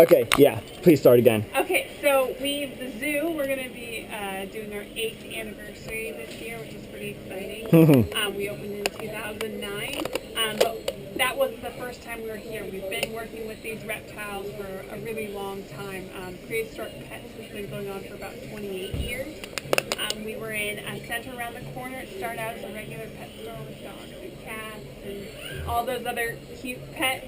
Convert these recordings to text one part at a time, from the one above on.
Okay, yeah, please start again. Okay, so the zoo, we're going to be doing our 8th anniversary this year, which is pretty exciting. We opened in 2009, but that wasn't the first time we were here. We've been working with these reptiles for a really long time. Prehistoric Pets has been going on for about 28 years. We were in a center around the corner. It started out as a regular pet store with dogs and cats and all those other cute pets.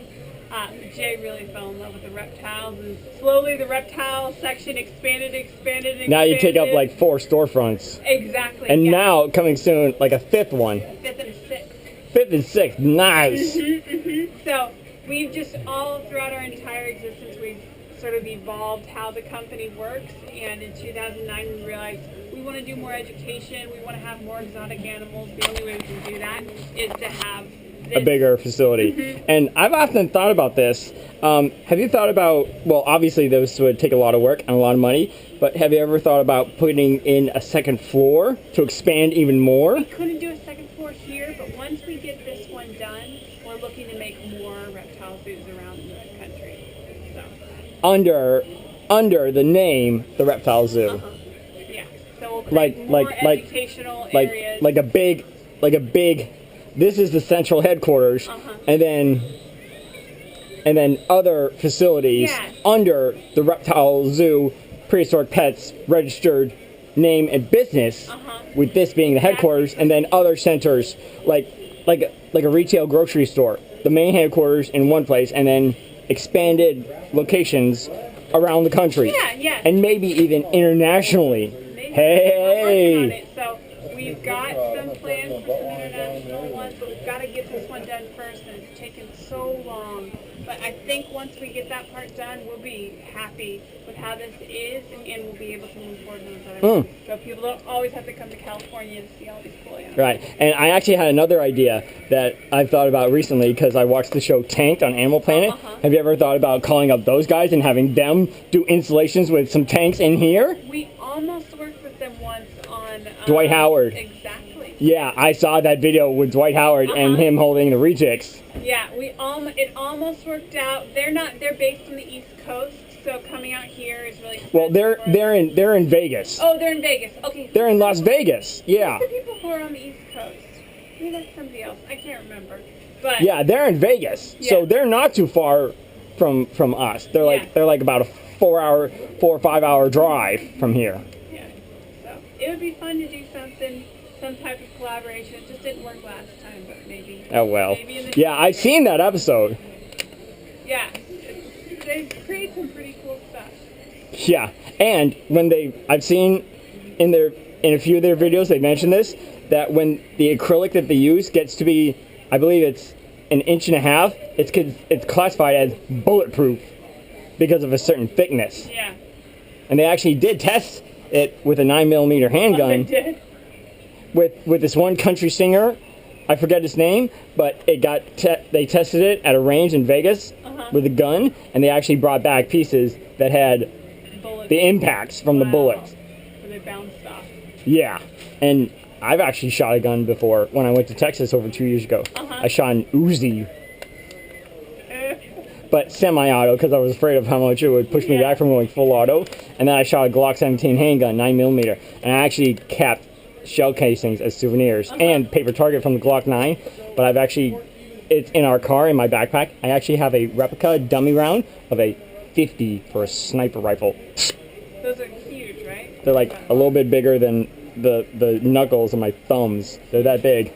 Jay really fell in love with the reptiles, and slowly the reptile section expanded. Now you take up like 4 storefronts. Exactly. And now, coming soon, like a 5th one. 5th and 6th. 5th and 6th, nice. So we've just all throughout our entire existence, we've sort of evolved how the company works. And in 2009, we realized we want to do more education. We want to have more exotic animals. The only way we can do that is to have a bigger facility. And I've often thought about this. Have you thought about, well, obviously this would take a lot of work and a lot of money, but have you ever thought about putting in a 2nd floor to expand even more? We couldn't do a 2nd floor here, but once we get this one done, we're looking to make more reptile zoos around the country. So. Under the name, the Reptile Zoo. Yeah. So we'll create more educational areas. Like a big, this is the central headquarters, and then other facilities under the Reptile Zoo, Prehistoric Pets, registered name and business, with this being the headquarters, and then other centers like a retail grocery store, the main headquarters in one place, and then expanded locations around the country. And maybe even internationally. Hey! We're working on it. So we've got some plans for some international ones, but we've got to get this one done first, and it's taken so long. But I think once we get that part done, we'll be happy with how this is, and we'll be able to move forward with those other ones. So people don't always have to come to California to see all these cool animals. Right. And I actually had another idea that I've thought about recently because I watched the show Tanked on Animal Planet. Have you ever thought about calling up those guys and having them do installations with some tanks in here? We almost worked with them once on Dwight Howard. Exactly. Yeah, I saw that video with Dwight Howard and him holding the rejects. Yeah, it almost worked out. They're based on the East Coast, so coming out here is really expensive. Well, they're in Vegas. Oh, they're in Vegas. Okay. They're in Las Vegas. Yeah. Who's the people who are on the East Coast? Maybe that's somebody else. I can't remember. But yeah, they're in Vegas. Yeah. So they're not too far from us. They're like about a 4 or 5 hour drive from here. Yeah. So it would be fun to do something, some type of collaboration. It just didn't work last time, but maybe. Oh well. Maybe in the yeah, I've seen that episode. Yeah. They create some pretty cool stuff. Yeah, and I've seen in a few of their videos they mentioned this, that when the acrylic that they use gets to be, I believe it's 1.5 inches, it's classified as bulletproof because of a certain thickness. Yeah. And they actually did test it with a 9mm handgun. Oh, they did? With this one country singer, I forget his name, but they tested it at a range in Vegas with a gun, and they actually brought back pieces that had the impacts from the bullets. So they bounced off. Yeah, and I've actually shot a gun before when I went to Texas over 2 years ago. I shot an Uzi, but semi-auto because I was afraid of how much it would push me back from going full auto. And then I shot a Glock 17 handgun, 9mm, and I actually capped shell casings as souvenirs and paper target from the Glock 9. But it's in our car in my backpack. I actually have a replica dummy round of a 50 for a sniper rifle. Those are huge, right? They're like a little bit bigger than the knuckles of my thumbs. They're that big.